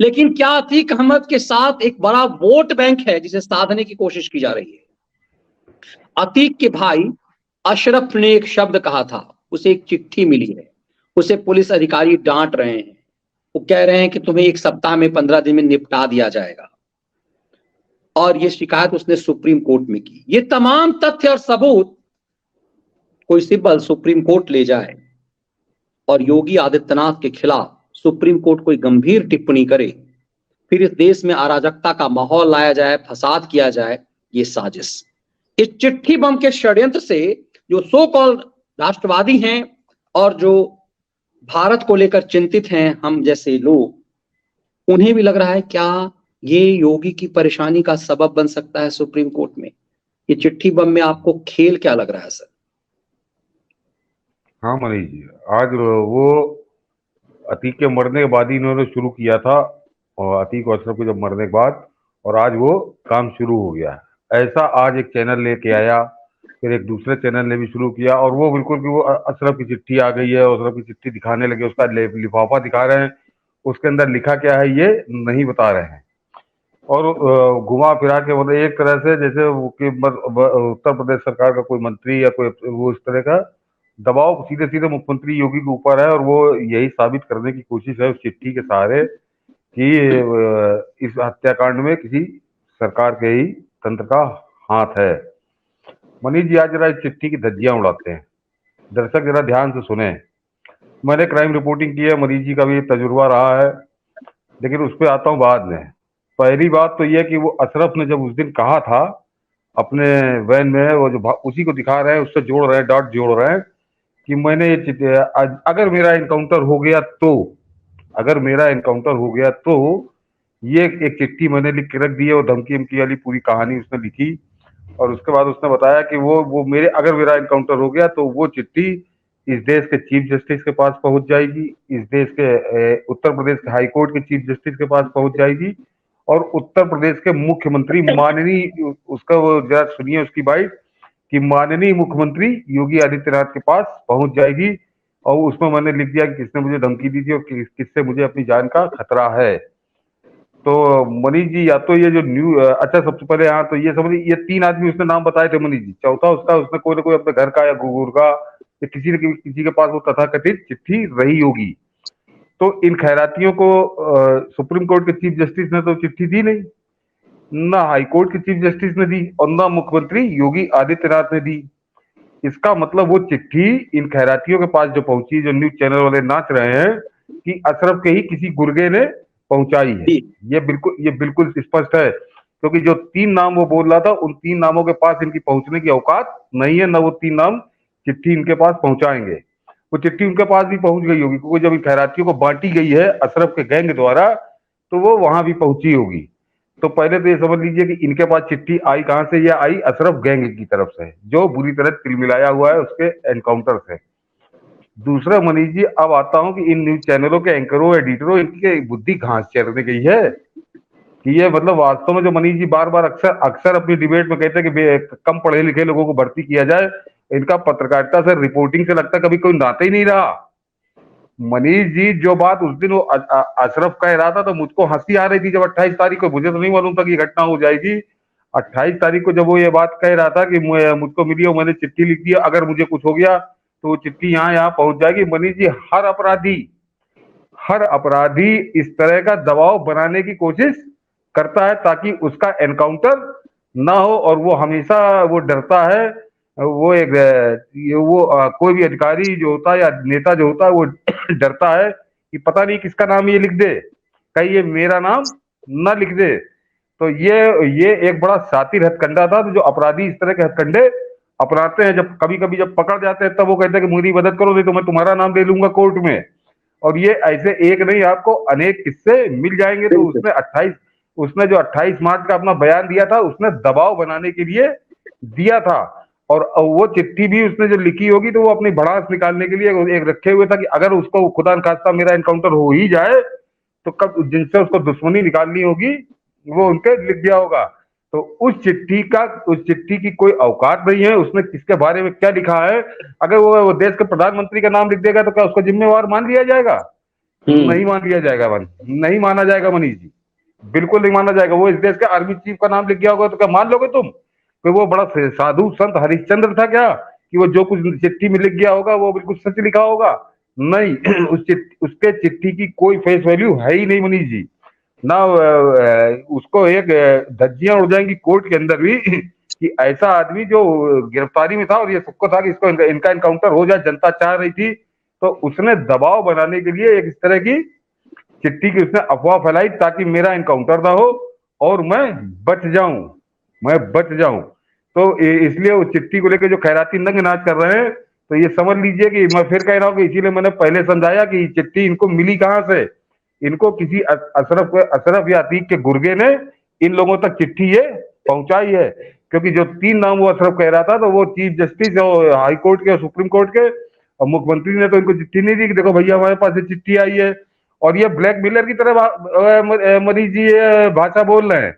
लेकिन क्या अतीक अहमद के साथ एक बड़ा वोट बैंक है जिसे साधने की कोशिश की जा रही है। अतीक के भाई अशरफ ने एक शब्द कहा था, उसे एक चिट्ठी मिली है, उसे पुलिस अधिकारी डांट रहे हैं। वो कह रहे हैं कि तुम्हें 1 सप्ताह में 15 दिन में निपटा दिया जाएगा। और ये शिकायत उसने सुप्रीम कोर्ट में की। ये तमाम तथ्य और सबूत कोई सिंबल सुप्रीम कोर्ट ले जाए और योगी आदित्यनाथ के खिलाफ सुप्रीम कोर्ट कोई गंभीर टिप्पणी करे, फिर इस देश में अराजकता का माहौल लाया जाए, फसाद किया जाए, ये साजिश। इस चिट्ठी बम के षड्यंत्र से जो सो कॉल्ड राष्ट्रवादी हैं और जो भारत को लेकर चिंतित हैं, हम जैसे लोग, उन्हें भी लग रहा है क्या ये योगी की परेशानी का सबब बन सकता है सुप्रीम कोर्ट में। ये चिट्ठी बम में आपको खेल क्या लग रहा है सर? हाँ मनीष जी, आज वो अतीक के मरने के बाद ही इन्होंने शुरू किया था, और अतीक और अशरफ के जब मरने के बाद, और आज वो काम शुरू हो गया। ऐसा आज एक चैनल लेके आया, फिर एक दूसरे चैनल ने भी शुरू किया, और वो बिल्कुल कि वो अशरफ की चिट्ठी आ गई है, अशरफ की चिट्ठी दिखाने लगे, उसका लिफाफा दिखा रहे हैं, उसके अंदर लिखा क्या है ये नहीं बता रहे हैं। और घुमा फिरा के मतलब एक तरह से जैसे कि उत्तर प्रदेश सरकार का कोई मंत्री या कोई वो इस तरह का दबाव सीधे सीधे मुख्यमंत्री योगी के ऊपर है, और वो यही साबित करने की कोशिश है उस चिट्ठी के सहारे कि इस हत्याकांड में किसी सरकार के ही तंत्र का हाथ है। मनीष जी, आज जरा इस चिट्ठी की धज्जियां उड़ाते हैं। दर्शक जरा ध्यान से सुने। मैंने क्राइम रिपोर्टिंग की है, मनीष जी का भी तजुर्बा रहा है, लेकिन उस पर आता हूँ बाद में। पहली बात तो यह कि वो अशरफ ने जब उस दिन कहा था अपने वैन में, वो जो उसी को दिखा रहे हैं, उससे जोड़ रहे हैं, डॉट जोड़ रहे हैं कि मैंने ये अगर मेरा इनकाउंटर हो गया तो, अगर मेरा इनकाउंटर हो गया तो ये एक चिट्ठी मैंने लिख के रख दी है। वो धमकी धमकी वाली पूरी कहानी उसने लिखी, और उसके बाद उसने बताया कि वो मेरे अगर मेरा इनकाउंटर हो गया तो वो चिट्ठी इस देश के चीफ जस्टिस के पास पहुंच जाएगी, इस देश के उत्तर प्रदेश के हाई कोर्ट के चीफ जस्टिस के पास पहुंच जाएगी, और उत्तर प्रदेश के मुख्यमंत्री माननीय, उसका वो जरा सुनिए उसकी बाइट, कि माननीय मुख्यमंत्री योगी आदित्यनाथ के पास पहुंच जाएगी। और उसमें मैंने लिख दिया कि किसने मुझे धमकी दी थी और किससे मुझे अपनी जान का खतरा है। तो मनीष जी, या तो ये जो अच्छा सबसे पहले यहाँ तो ये समझिए, ये 3 आदमी उसने नाम बताए थे मनीष जी। चौथा उसका उसने कोई ना कोई अपने घर का या गुरूर का या किसी के पास वो तथाकथित चिट्ठी रही होगी। तो इन खैरातियों को सुप्रीम कोर्ट के चीफ जस्टिस ने तो चिट्ठी दी नहीं, ना हाई कोर्ट के चीफ जस्टिस ने दी, और ना मुख्यमंत्री योगी आदित्यनाथ ने दी। इसका मतलब वो चिट्ठी इन खैरातियों के पास जो पहुंची, जो न्यूज चैनल वाले नाच रहे हैं कि अशरफ के ही किसी गुर्गे ने पहुंचाई है, ये बिल्कुल स्पष्ट है। क्योंकि जो 3 नाम वो बोल रहा था, उन 3 नामों के पास इनकी पहुंचने की औकात नहीं है, ना वो 3 नाम चिट्ठी इनके पास पहुंचाएंगे। वो चिट्ठी उनके पास भी पहुंच गई होगी, क्योंकि जब इन खैरातियों को बांटी गई है अशरफ के गैंग द्वारा, तो वो वहां भी पहुंची होगी। तो पहले तो ये समझ लीजिए कि इनके पास चिट्ठी आई कहां से, यह आई अशरफ गैंग की तरफ से, जो बुरी तरह तिलमिलाया हुआ है उसके एनकाउंटर से। दूसरा मनीष जी, अब आता हूं कि इन न्यूज चैनलों के एंकरों, एडिटरों, इनकी बुद्धि घास चरने गई है कि ये मतलब वास्तव में जो मनीष जी बार बार अक्सर अक्सर अपनी डिबेट में कहते हैं कि कम पढ़े लिखे लोगों को भर्ती किया जाए, इनका पत्रकारिता से, रिपोर्टिंग से लगता कभी कोई नाता ही नहीं रहा। मनीष जी, जो बात उस दिन वो अशरफ कह रहा था तो मुझको हंसी आ रही थी, जब 28 तारीख को, मुझे तो नहीं मालूम था कि घटना हो जाएगी। 28 तारीख को जब वो ये बात कह रहा था कि मुझको मिली और मैंने चिट्ठी लिख दी, अगर मुझे कुछ हो गया तो वो चिट्ठी यहाँ पहुंच जाएगी। मनीष जी, हर अपराधी इस तरह का दबाव बनाने की कोशिश करता है ताकि उसका एनकाउंटर ना हो, और वो हमेशा वो डरता है। वो एक कोई भी अधिकारी जो होता है या नेता जो होता है, वो डरता है कि पता नहीं किसका नाम ये लिख दे, कहीं ये मेरा नाम ना लिख दे। तो ये एक बड़ा शातिर हथकंडा था। तो जो अपराधी इस तरह के हथकंडे अपनाते हैं, जब कभी कभी जब पकड़ जाते हैं, तब वो कहते हैं कि मेरी मदद करो, नहीं तो मैं तुम्हारा नाम ले लूंगा कोर्ट में। और ये ऐसे एक नहीं, आपको अनेक किस्से मिल जाएंगे। तो उसने जो 28 मार्च का अपना बयान दिया था, उसने दबाव बनाने के लिए दिया था। और वो चिट्ठी भी उसने जो लिखी होगी, तो वो अपनी भड़ास निकालने के लिए एक रखे हुए था कि अगर उसको खुदा न खास्ता मेरा एनकाउंटर हो ही जाए, तो कब जिनसे उसको दुश्मनी निकालनी होगी वो उनके लिख दिया होगा। तो उस चिट्ठी की कोई औकात नहीं है। उसने किसके बारे में क्या लिखा है, अगर वो देश के प्रधानमंत्री का नाम लिख देगा तो क्या उसको जिम्मेवार मान लिया जाएगा? नहीं मान लिया जाएगा नहीं माना जाएगा मनीष जी, बिल्कुल नहीं माना जाएगा। वो इस देश के आर्मी चीफ का नाम लिख गया होगा तो क्या मान लोगे तुम कि वो बड़ा साधु संत हरिश्चंद्र था क्या, कि वो जो कुछ चिट्ठी में लिख गया होगा वो बिल्कुल सच लिखा होगा? नहीं उसके चिट्ठी की कोई फेस वैल्यू है ही नहीं मनीष जी। ना उसको एक धज्जियां उड़ जाएंगी कोर्ट के अंदर भी कि ऐसा आदमी जो गिरफ्तारी में था और ये सबको था कि इसको इनका इनकाउंटर हो जाए, जनता चाह रही थी, तो उसने दबाव बनाने के लिए एक इस तरह की चिट्ठी की उसने अफवाह फैलाई ताकि मेरा इनकाउंटर ना हो और मैं बच जाऊं। तो इसलिए उस चिट्ठी को लेकर जो खैराती नंग नाच कर रहे हैं, तो ये समझ लीजिए कि मैं फिर कह रहा हूं कि इसीलिए मैंने पहले समझाया कि चिट्ठी इनको मिली कहां से। इनको किसी अशरफ या अतीक के गुर्गे ने इन लोगों तक चिट्ठी ये पहुंचाई है, क्योंकि जो 3 नाम वो अशरफ कह रहा था, तो वो चीफ जस्टिस और हाई कोर्ट के और सुप्रीम कोर्ट के और मुख्यमंत्री ने तो इनको चिट्ठी नहीं दी कि देखो भैया हमारे पास ये चिट्ठी आई है। और ये ब्लैकमेलर की तरह मनीष जी ये भाषा बोल रहे हैं।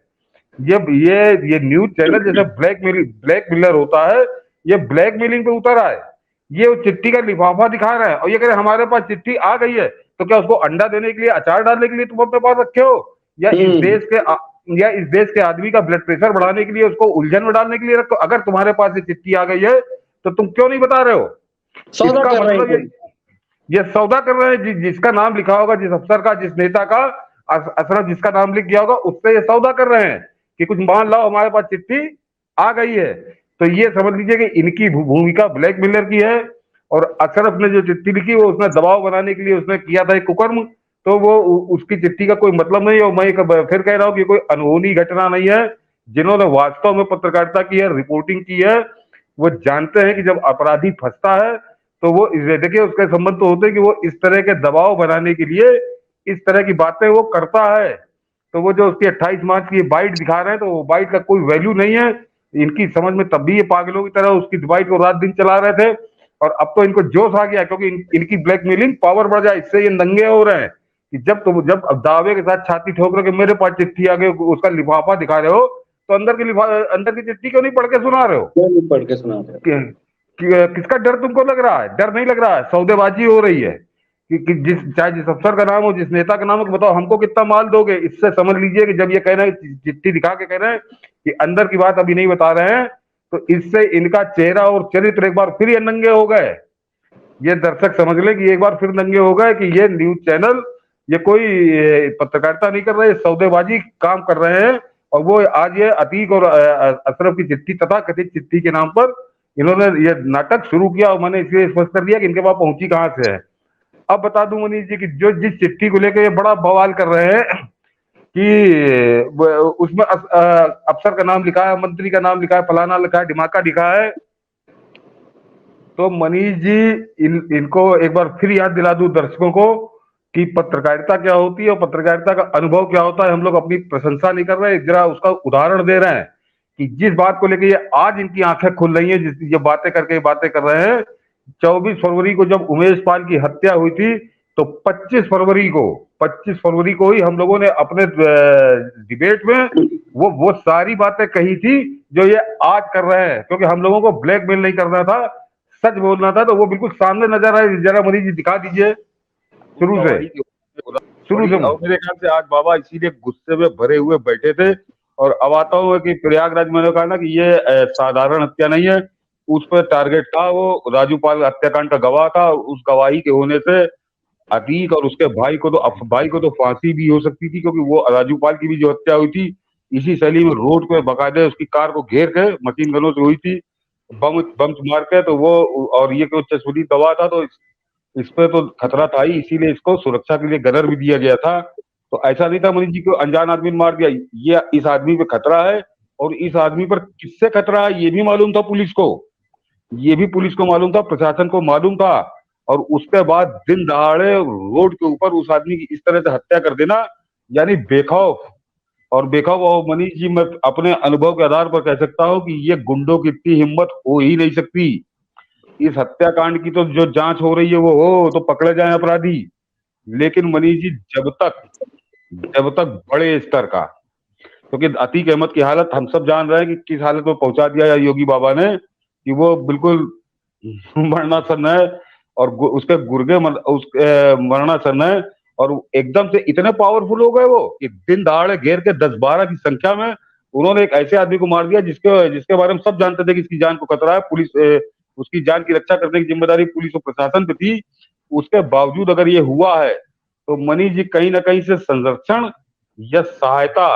ये न्यूज चैनल जैसे ब्लैकमेलर होता है, ये ब्लैकमेलिंग पे उतर आए। ये उस चिट्ठी का लिफाफा दिखा रहे हैं और ये कह रहे हमारे पास चिट्ठी आ गई है, तो क्या उसको अंडा देने के लिए, अचार डालने के लिए तुम अपने पास रखे हो, या इस देश के आदमी का ब्लड प्रेशर बढ़ाने के लिए, उसको उलझन में डालने के लिए रखो? अगर तुम्हारे पास ये चिट्ठी आ गई है तो तुम क्यों नहीं बता रहे हो? सौदा इसका कर रहे मतलब हैं। ये सौदा कर रहे हैं। जिसका नाम लिखा होगा, जिस अफसर का, जिस नेता का, अशरफ जिसका नाम लिख गया होगा, उससे ये सौदा कर रहे हैं कि कुछ मान लाओ हमारे पास चिट्ठी आ गई है। तो ये समझ लीजिए कि इनकी भूमिका ब्लैकमेलर की है, और अशरफ ने जो चिट्ठी लिखी वो उसने दबाव बनाने के लिए उसने किया था एक कुकर्म, तो वो उसकी चिट्ठी का कोई मतलब नहीं है। और मैं फिर कह रहा हूँ कि कोई अनहोनी घटना नहीं है। जिन्होंने वास्तव में पत्रकारिता की है, रिपोर्टिंग की है, वो जानते हैं कि जब अपराधी फंसता है तो वो देखिए उसके संबंध तो होते हैं कि वो इस तरह के दबाव बनाने के लिए इस तरह की बातें वो करता है। तो वो जो उसकी 28 मार्च की बाइट दिखा रहे हैं, तो वो बाइट का कोई वैल्यू नहीं है इनकी समझ में। तब भी ये पागलों की तरह उसकी बाइट को रात दिन चला रहे थे, और अब तो इनको जोश आ गया क्योंकि इनकी ब्लैकमेलिंग पावर बढ़ जाए, इससे ये नंगे हो रहे हैं कि जब अब दावे के साथ छाती ठोक रहे कि मेरे पास चिट्ठी आ गई, उसका लिफाफा दिखा रहे हो, तो अंदर की चिट्ठी क्यों नहीं पढ़ के सुना रहे हो? पढ़ के सुना रहे हो। किसका डर तुमको लग रहा है? डर नहीं लग रहा है, सौदेबाजी हो रही है कि चाहे जिस अफसर का नाम हो, जिस नेता का नाम हो, बताओ हमको कितना माल दोगे। इससे समझ लीजिए कि जब ये कह रहे हैं, चिट्ठी दिखा के कह रहे हैं कि अंदर की बात अभी नहीं बता रहे हैं, तो इससे इनका चेहरा और चरित्र एक बार फिर ये नंगे हो गए। ये दर्शक समझ ले कि एक बार फिर नंगे हो गए कि ये न्यूज चैनल ये कोई पत्रकारिता नहीं कर रहे, सौदेबाजी काम कर रहे हैं। और वो आज ये अतीक और अशरफ की चिट्ठी, तथा कथित चिट्ठी के नाम पर इन्होंने ये नाटक शुरू किया, और मैंने इसलिए स्पष्ट कर दिया कि इनके पास पहुंची कहां से है। अब बता दूं मनीष जी कि जो जिस चिट्ठी को लेकर ये बड़ा बवाल कर रहे हैं कि उसमें अफसर का नाम लिखा है, मंत्री का नाम लिखा है, फलाना लिखा है, ढिमाका लिखा है, तो मनीष जी इनको एक बार फिर याद दिला दूं दर्शकों को कि पत्रकारिता क्या होती है और पत्रकारिता का अनुभव क्या होता है। हम लोग अपनी प्रशंसा नहीं कर रहे, जरा उसका उदाहरण दे रहे हैं कि जिस बात को लेकर ये आज इनकी आंखें खुल रही हैं, जिस ये बातें करके बातें कर रहे हैं। 24 फरवरी को जब उमेश पाल की हत्या हुई थी, तो 25 फरवरी को ही हम लोगों ने अपने डिबेट में वो सारी बातें कही थी जो ये आज कर रहे हैं, क्योंकि हम लोगों को ब्लैकमेल नहीं करना था, सच बोलना था। तो वो बिल्कुल सामने नजर आए, जरा मनीष जी दिखा दीजिए शुरू से। और मेरे ख्याल से आज बाबा इसीलिए गुस्से में भरे हुए बैठे थे। और अब आता हूँ कि प्रयागराज मैंने कहा ना कि ये साधारण हत्या नहीं है, उस पर टारगेट था, वो राजूपाल हत्याकांड का गवाह था। उस गवाही के होने से अतीक और उसके भाई को तो फांसी भी हो सकती थी, क्योंकि वो राजूपाल की भी जो हत्या हुई थी इसी शैली में, रोड पे बकायदे उसकी कार को घेर के मशीन गनों से हुई थी, बम मार के। तो वो, और ये चश्मदीद गवाह था, तो इस पे तो खतरा था ही, इसीलिए इसको सुरक्षा के लिए गनर भी दिया गया था। तो ऐसा नहीं था मनीष जी को अनजान आदमी ने मार दिया, ये इस आदमी पे खतरा है। और इस आदमी पर किससे खतरा है ये भी मालूम था पुलिस को, ये भी पुलिस को मालूम था, प्रशासन को मालूम था। और उसके बाद दिन दहाड़े रोड के ऊपर उस आदमी की इस तरह से हत्या कर देना, यानी बेखौफ। और मनीष जी, मैं अपने अनुभव के आधार पर कह सकता हूँ कि ये गुंडों की इतनी हिम्मत हो ही नहीं सकती। इस हत्याकांड की तो जो जांच हो रही है वो हो तो पकड़े जाए अपराधी, लेकिन मनीष जी जब तक बड़े स्तर का, क्योंकि अतीक अहमद की हालत हम सब जान रहे हैं कि किस हालत में पहुंचा दिया योगी बाबा ने, कि वो बिल्कुल मरणासन है, और उसके गुर्गे उसके मरणासन है। और एकदम से इतने पावरफुल हो गए वो कि दिन दहाड़े घेर के 10-12 की संख्या में उन्होंने एक ऐसे आदमी को मार दिया जिसके जिसके बारे में सब जानते थे कि इसकी जान को खतरा है। उसकी जान की रक्षा करने की जिम्मेदारी पुलिस और प्रशासन पे थी। उसके बावजूद अगर ये हुआ है तो मनीष जी कहीं ना कहीं से संरक्षण या सहायता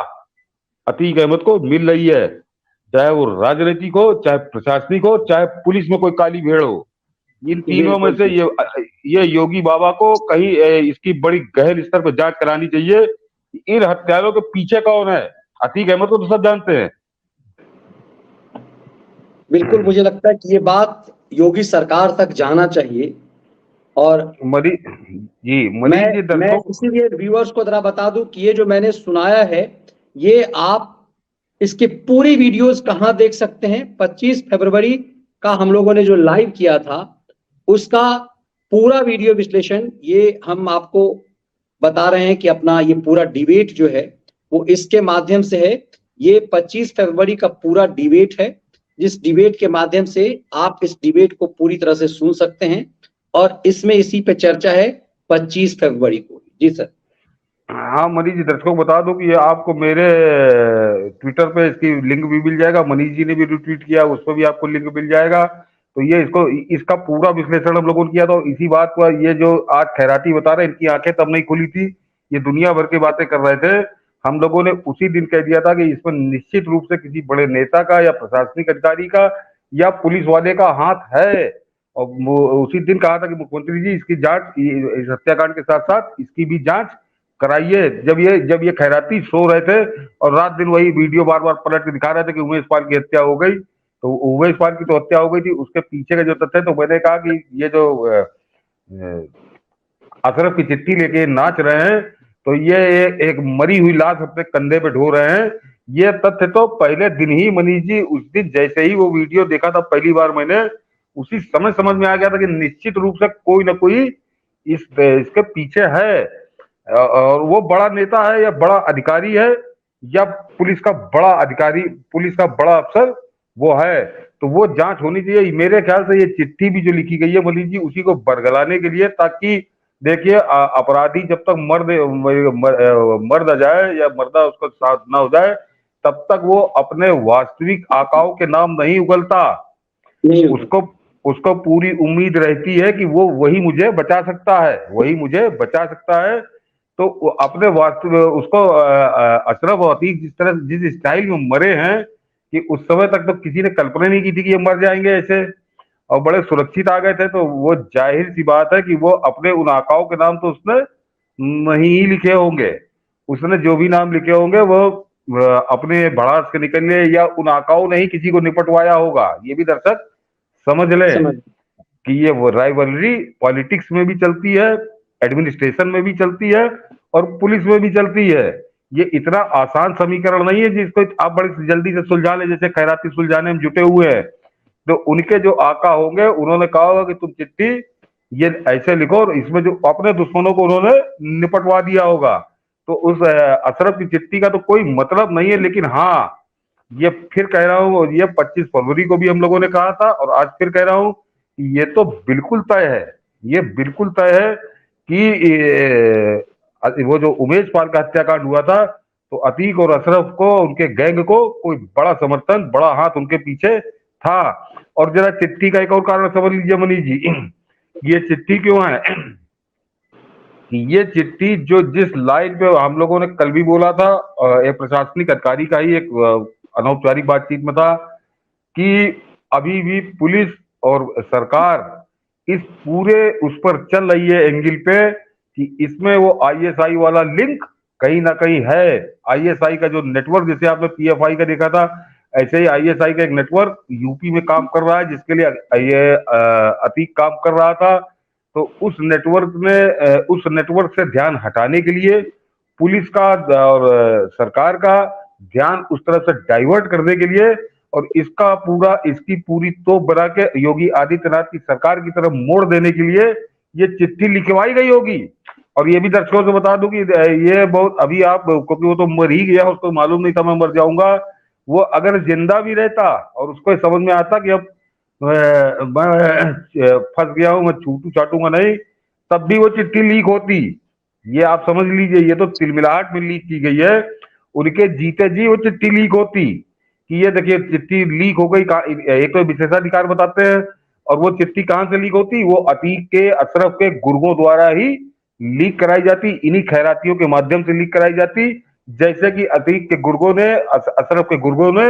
अतीक अहमद को मिल रही है, चाहे वो राजनीतिक हो, चाहे प्रशासनिक हो, चाहे पुलिस में कोई काली भेड़ हो। इन तीनों में से ये योगी बाबा को कहीं इसकी बड़ी गहन स्तर पर जांच करानी चाहिए। इन हत्यारों के पीछे कौन है? अतीक अहमद को तो सब जानते हैं। बिल्कुल, मुझे लगता है कि ये बात योगी सरकार तक जाना चाहिए। और मैं इसीलिए व्यूअर्स को जरा बता दूं कि ये जो मैंने सुनाया है, ये आप इसकी पूरी वीडियोस कहां देख सकते हैं? 25 फरवरी का हम लोगों ने जो लाइव किया था उसका पूरा वीडियो विश्लेषण ये हम आपको बता रहे हैं कि अपना ये पूरा डिबेट जो है वो इसके माध्यम से है। ये 25 फरवरी का पूरा डिबेट है, जिस डिबेट के माध्यम से आप इस डिबेट को पूरी तरह से सुन सकते हैं और इसमें इसी पे चर्चा है 25 फरवरी को। जी सर। हाँ मनीष जी, दर्शकों को बता दो कि ये आपको मेरे ट्विटर पे इसकी लिंक भी मिल जाएगा। मनीष जी ने भी रिट्वीट किया, उस पर भी आपको लिंक मिल जाएगा। तो ये इसका पूरा विश्लेषण हम लोगों ने किया था। इसी बात को ये जो आज खैराती बता रहे हैं, इनकी आंखें तब नहीं खुली थी, ये दुनिया भर की बातें कर रहे थे। हम लोगों ने उसी दिन कह दिया था कि इसमें निश्चित रूप से किसी बड़े नेता का या प्रशासनिक अधिकारी का या पुलिस वाले का हाथ है। और उसी दिन कहा था कि मुख्यमंत्री जी इसकी जांच, इस हत्याकांड के साथ साथ इसकी भी जांच कराइए। जब ये खैराती सो रहे थे और रात दिन वही वीडियो बार बार पलट के दिखा रहे थे कि उमेश पाल की हत्या हो गई, तो उमेश पाल की तो हत्या हो गई थी, उसके पीछे का जो तथ्य है, तो मैंने कहा कि ये जो अशरफ की चिट्ठी लेके नाच रहे हैं, तो ये एक मरी हुई लाश अपने कंधे पे ढो रहे हैं। ये तथ्य तो पहले दिन ही मनीष जी, उस दिन जैसे ही वो वीडियो देखा था पहली बार मैंने, उसी समय समझ में आ गया था कि निश्चित रूप से कोई ना कोई इसके पीछे है। और वो बड़ा नेता है या बड़ा अधिकारी है या पुलिस का बड़ा अधिकारी, पुलिस का बड़ा अफसर वो है, तो वो जांच होनी चाहिए। मेरे ख्याल से ये चिट्ठी भी जो लिखी गई है मनीष जी, उसी को बरगलाने के लिए, ताकि देखिए अपराधी जब तक मर्द आ जाए या मर्दा उसका साथ ना हो जाए, तब तक वो अपने वास्तविक आकाओं के नाम नहीं उगलता। उसको पूरी उम्मीद रहती है कि वो वही मुझे बचा सकता है, वही मुझे बचा सकता है। तो अपने उसको अशरफ और अतीक जिस स्टाइल में मरे हैं कि उस समय तक तो किसी ने कल्पना नहीं की थी कि ये मर जाएंगे ऐसे, और बड़े सुरक्षित आ गए थे। तो वो जाहिर सी बात है कि वो अपने उन आकाओं के नाम तो उसने नहीं लिखे होंगे। उसने जो भी नाम लिखे होंगे वो अपने भड़ास के निकलने या उन आकाओं ने ही किसी को निपटवाया होगा। ये भी दर्शक समझ ले कि ये वो राइवलरी पॉलिटिक्स में भी चलती है, एडमिनिस्ट्रेशन में भी चलती है और पुलिस में भी चलती है। ये इतना आसान समीकरण नहीं है जिसको आप बड़ी जल्दी से सुलझा ले, जैसे खैराती सुलझाने में जुटे हुए हैं। तो उनके जो आका होंगे उन्होंने कहा होगा कि तुम चिट्ठी ये ऐसे लिखो, और इसमें जो अपने दुश्मनों को उन्होंने निपटवा दिया होगा। तो उस अशरफ की चिट्ठी का तो कोई मतलब नहीं है। लेकिन हाँ, ये फिर कह रहा हूँ, ये 25 फरवरी को भी हम लोगों ने कहा था और आज फिर कह रहा हूँ, ये तो बिल्कुल तय है, ये बिल्कुल तय है कि वो जो उमेश पाल का हत्याकांड हुआ था, तो अतीक और अशरफ को, उनके गैंग को कोई बड़ा समर्थन, बड़ा हाथ उनके पीछे था। और जरा चिट्ठी का एक और कारण समझ लीजिए मनीष जी, ये चिट्ठी क्यों है? ये चिट्ठी जो जिस लाइन पे हम लोगों ने कल भी बोला था, एक प्रशासनिक अधिकारी का ही एक अनौपचारिक बातचीत में था कि अभी भी पुलिस और सरकार इस पूरे उस पर चल रही है एंगल पे कि इसमें वो आईएसआई वाला लिंक कहीं ना कहीं है। आईएसआई का जो नेटवर्क, जैसे आपने पीएफआई का देखा था, ऐसे ही आईएसआई का एक नेटवर्क यूपी में काम कर रहा है, जिसके लिए ये अतीक काम कर रहा था। तो उस नेटवर्क से ध्यान हटाने के लिए पुलिस का और सरकार का ध्यान उस तरफ से डाइवर्ट करने के लिए, और इसकी पूरी तोप बना के योगी आदित्यनाथ की सरकार की तरफ मोड़ देने के लिए ये चिट्ठी लिखवाई गई होगी। और ये भी दर्शकों से बता दूं कि ये बहुत अभी आप, क्योंकि वो तो मर ही गया, उसको मालूम नहीं था मैं मर जाऊंगा। वो अगर जिंदा भी रहता और उसको समझ में आता कि अब मैं फंस गया हूं, मैं छूटू छाटूंगा नहीं, तब भी वो चिट्ठी लीक होती। ये आप समझ लीजिए, ये तो तिलमिलाहट में लीक की गई है। उनके जीते जी वो चिट्ठी लीक होती कि ये देखिए चिट्ठी लीक हो गई, एक तो विशेषाधिकार बताते हैं, और वो चिट्ठी कहां से लीक होती, वो अतीक के अशरफ के गुर्गों द्वारा ही लीक कराई जाती, इन्हीं खैरातियों के माध्यम से लीक कराई जाती। जैसे कि अतीक के गुर्गों ने, अशरफ के गुर्गों ने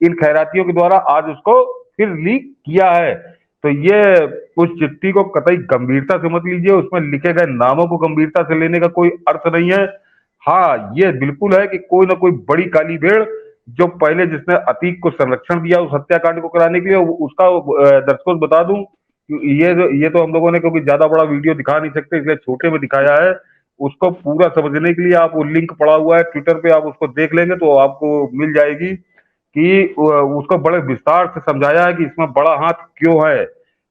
इन खैरातियों के द्वारा आज उसको फिर लीक किया है। तो ये उस चिट्ठी को कतई गंभीरता से मत लीजिए, उसमें लिखे गए नामों को गंभीरता से लेने का कोई अर्थ नहीं है। हाँ, ये बिल्कुल है कि कोई ना कोई बड़ी काली भेड़ जो पहले जिसने अतीक को संरक्षण दिया उस हत्याकांड को कराने के लिए, उसका दर्शकों को बता दूं, ये तो हम लोगों ने क्योंकि ज्यादा बड़ा वीडियो दिखा नहीं सकते इसलिए छोटे में दिखाया है। उसको पूरा समझने के लिए आप वो लिंक पड़ा हुआ है ट्विटर पे, आप उसको देख लेंगे तो आपको मिल जाएगी कि उसको बड़े विस्तार से समझाया है कि इसमें बड़ा हाथ क्यों है।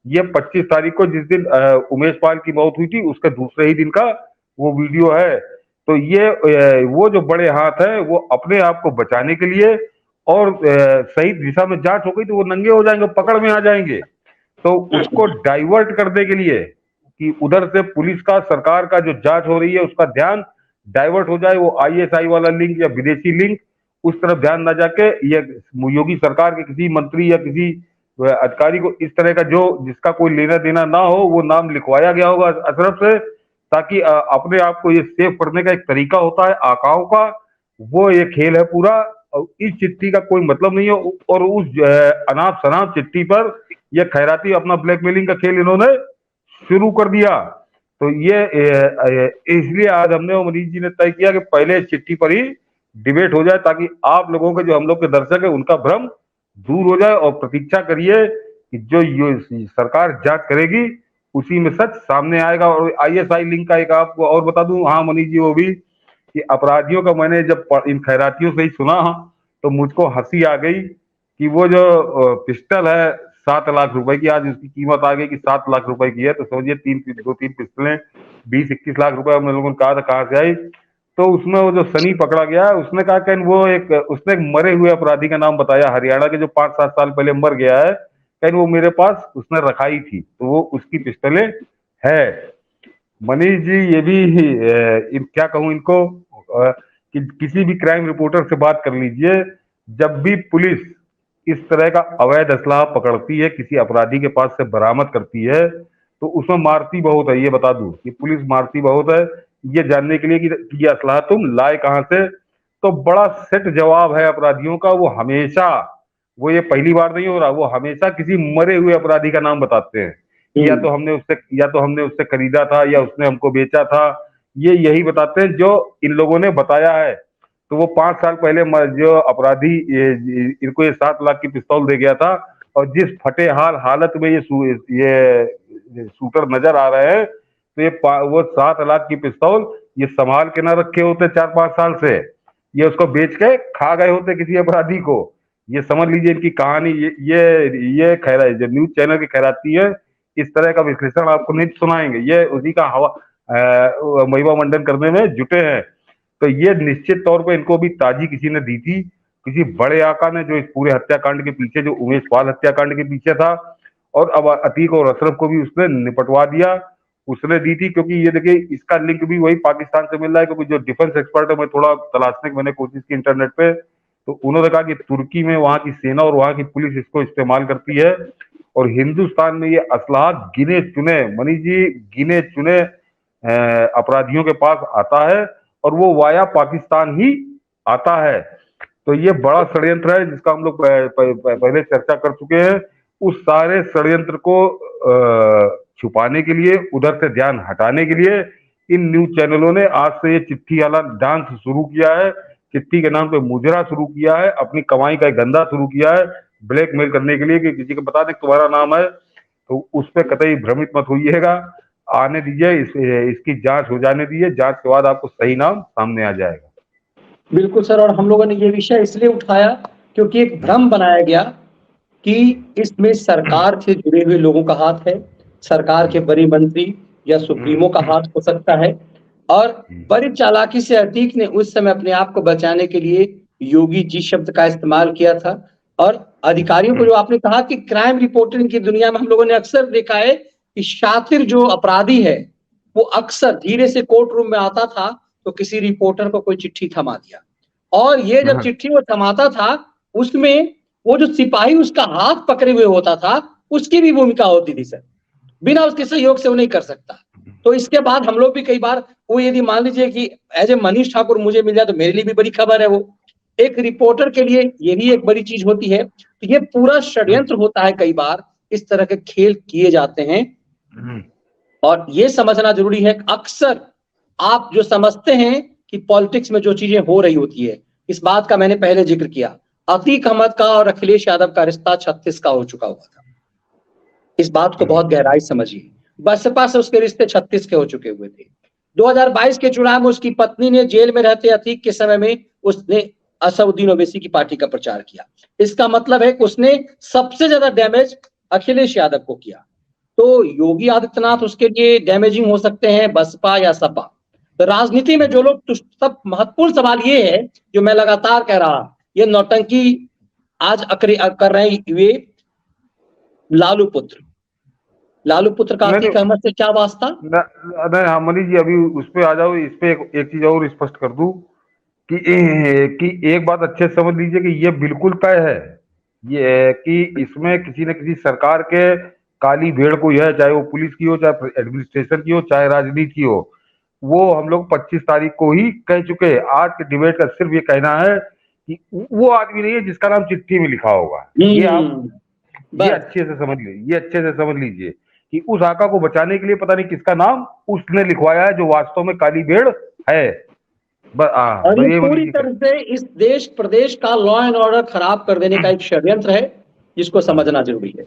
ये 25 तारीख को जिस दिन उमेश पाल की मौत हुई थी उसके दूसरे ही दिन का वो वीडियो है। तो ये वो जो बड़े हाथ है वो अपने आप को बचाने के लिए, और सही दिशा में जांच हो गई तो वो नंगे हो जाएंगे, पकड़ में आ जाएंगे। तो उसको डाइवर्ट करने के लिए कि उधर से पुलिस का, सरकार का जो जांच हो रही है उसका ध्यान डाइवर्ट हो जाए, वो आईएसआई वाला लिंक या विदेशी लिंक उस तरफ ध्यान ना जाके ये योगी सरकार के किसी मंत्री या किसी अधिकारी को इस तरह का जो जिसका कोई लेना देना ना हो वो नाम लिखवाया गया होगा अशरफ से, ताकि अपने आप को ये सेव करने का एक तरीका होता है आकाओं का, वो ये खेल है पूरा। और इस चिट्ठी का कोई मतलब नहीं है, और उस अनाप शनाप चिट्ठी पर ये खैराती अपना ब्लैकमेलिंग का खेल इन्होंने शुरू कर दिया। तो ये इसलिए आज हमने और मनीष जी ने तय किया कि पहले चिट्ठी पर ही डिबेट हो जाए, ताकि आप लोगों के, जो हम लोग के दर्शक है, उनका भ्रम दूर हो जाए, और प्रतीक्षा करिए कि जो सरकार जांच करेगी उसी में सच सामने आएगा। और आईएसआई लिंक का एक आपको और बता दूं, हाँ मनीष जी, वो भी कि अपराधियों का मैंने जब इन खैरातियों से ही सुना तो मुझको हंसी आ गई कि वो जो पिस्टल है 7 लाख रुपए की, आज उसकी कीमत आ गई कि 7 लाख रुपए की है। तो समझिए 2-3 पिस्टलें 20-21 लाख रुपए हम लोगों ने कहा था कहाँ से आई। तो उसमें वो जो सनी पकड़ा गया उसने कहा कि उसने एक मरे हुए अपराधी का नाम बताया हरियाणा के, जो 5-7 साल पहले मर गया है, कहीं वो मेरे पास उसने रखाई थी, तो वो उसकी पिस्टलें है। मनीष जी ये भी क्या कहूं इनको, कि किसी भी क्राइम रिपोर्टर से बात कर लीजिए, जब भी पुलिस इस तरह का अवैध असलाह पकड़ती है, किसी अपराधी के पास से बरामद करती है, तो उसमें मारती बहुत है। ये बता दूं कि पुलिस मारती बहुत है ये जानने के लिए कि ये असलाह तुम लाए कहां से। तो बड़ा सेट जवाब है अपराधियों का, वो हमेशा, वो ये पहली बार नहीं हो रहा, वो हमेशा किसी मरे हुए अपराधी का नाम बताते हैं, या तो हमने उससे खरीदा था या उसने हमको बेचा था, ये यही बताते हैं जो इन लोगों ने बताया है। तो वो 5 साल पहले जो अपराधी इनको ये 7 लाख की पिस्तौल दे गया था, और जिस फटे हालत में ये शूटर नजर आ रहे हैं, तो ये वो 7 लाख की पिस्तौल ये संभाल के ना रखे होते 4-5 साल से, ये उसको बेच के खा गए होते किसी अपराधी को। ये समझ लीजिए इनकी कहानी। ये खैरा जो न्यूज चैनल के खैराती है, इस तरह का विश्लेषण आपको नहीं सुनाएंगे, ये उसी का महिमा मंडन करने में जुटे हैं। तो ये निश्चित तौर पे इनको भी ताजी किसी ने दी थी, किसी बड़े आका ने, जो इस पूरे हत्याकांड के पीछे, जो उमेश पाल हत्याकांड के पीछे था, और अब अतीक और अशरफ को भी उसने निपटवा दिया, उसने दी थी। क्योंकि ये देखिए इसका लिंक भी वही पाकिस्तान से मिल रहा है, क्योंकि जो डिफेंस एक्सपर्ट है, मैं थोड़ा तलाशने की मैंने कोशिश की इंटरनेट पे, तो उन्होंने कहा कि तुर्की में वहां की सेना और वहां की पुलिस इसको इस्तेमाल करती है, और हिंदुस्तान में ये असलाह गिने चुने, मनीष जी, गिने चुने अपराधियों के पास आता है, और वो वाया पाकिस्तान ही आता है। तो ये बड़ा षड्यंत्र है जिसका हम लोग पहले चर्चा कर चुके हैं। उस सारे षड्यंत्र को छुपाने के लिए, उधर से ध्यान हटाने के लिए, इन न्यूज चैनलों ने आज से ये चिट्ठी वाला डांस शुरू किया है, चिट्ठी के नाम पे मुजरा शुरू किया है, अपनी कमाई का एक धंधा शुरू किया है ब्लैकमेल करने के लिए, कि किसी को बता दें तुम्हारा नाम है, तो उस पर कतई भ्रमित मत होइएगा, आने दीजिए, इसकी जांच हो जाने दीजिए, जांच के बाद आपको सही नाम सामने आ जाएगा। बिल्कुल सर, और हम लोगों ने ये विषय इसलिए उठाया क्योंकि एक भ्रम बनाया गया कि इसमें सरकार से जुड़े हुए लोगों का हाथ है, सरकार के बड़े मंत्री या सुप्रीमो का हाथ हो सकता है, और बड़ी चालाकी से अतीक ने उस समय अपने आप को बचाने के लिए योगी जी शब्द का इस्तेमाल किया था। और अधिकारियों को, जो आपने कहा कि क्राइम रिपोर्टिंग की दुनिया में हम लोगों ने अक्सर देखा है कि शातिर जो अपराधी है वो अक्सर धीरे से कोर्ट रूम में आता था तो किसी रिपोर्टर को कोई चिट्ठी थमा दिया, और ये जब चिट्ठी वो थमाता था उसमें वो जो सिपाही उसका हाथ पकड़े हुए होता था उसकी भी भूमिका होती थी सर, बिना उसके सहयोग से वो नहीं कर सकता। तो इसके बाद हम लोग भी कई बार, वो यदि मान लीजिए कि एज ए मनीष ठाकुर मुझे मिल जाए तो मेरे लिए भी बड़ी खबर है, वो एक रिपोर्टर के लिए ये भी एक बड़ी चीज होती है। तो ये पूरा षड्यंत्र होता है, कई बार इस तरह के खेल किए जाते हैं, और ये समझना जरूरी है। अक्सर आप जो समझते हैं कि पॉलिटिक्स में जो चीजें हो रही होती है, इस बात का मैंने पहले जिक्र किया, अतीक अहमद का और अखिलेश यादव का रिश्ता 36 का हो चुका हुआ था। इस बात को बहुत गहराई समझिए, बसपा से उसके रिश्ते 36 के हो चुके हुए थे। 2022 के चुनाव में उसकी पत्नी ने जेल में रहते अतीक के समय में उसने असदुद्दीन ओवैसी की पार्टी का प्रचार किया। इसका मतलब है कि उसने सबसे ज्यादा डैमेज अखिलेश यादव को किया। तो योगी आदित्यनाथ उसके लिए डैमेजिंग हो सकते हैं, बसपा या सपा। तो राजनीति में जो लोग, सब महत्वपूर्ण सवाल ये है जो मैं लगातार कह रहा, ये नौटंकी आज कर रहे हैं ये लालू पुत्र का अतीक अहमद से क्या वास्ता? नहीं हाँ मनीष जी, अभी उस पे आ जाओ। इस पे एक चीज और स्पष्ट कर दूं कि एक बात अच्छे से समझ लीजिए कि ये बिल्कुल तय है ये कि इसमें किसी न किसी सरकार के काली भेड़ कोई है, चाहे वो पुलिस की हो, चाहे एडमिनिस्ट्रेशन की हो, चाहे राजनीति की हो। वो हम लोग 25 तारीख को ही कह चुके हैं। आज के डिबेट का सिर्फ ये कहना है कि वो आदमी नहीं है जिसका नाम चिट्ठी में लिखा होगा। ये आप ये अच्छे से समझ लीजिए, ये अच्छे से समझ लीजिए कि उस आका को बचाने के लिए पता नहीं किसका नाम उसने लिखवाया है, जो वास्तव में काली भेड़ है। और ये पूरी तरह से इस देश प्रदेश का लॉ एंड ऑर्डर खराब कर देने का एक षड्यंत्र है, जिसको समझना जरूरी है।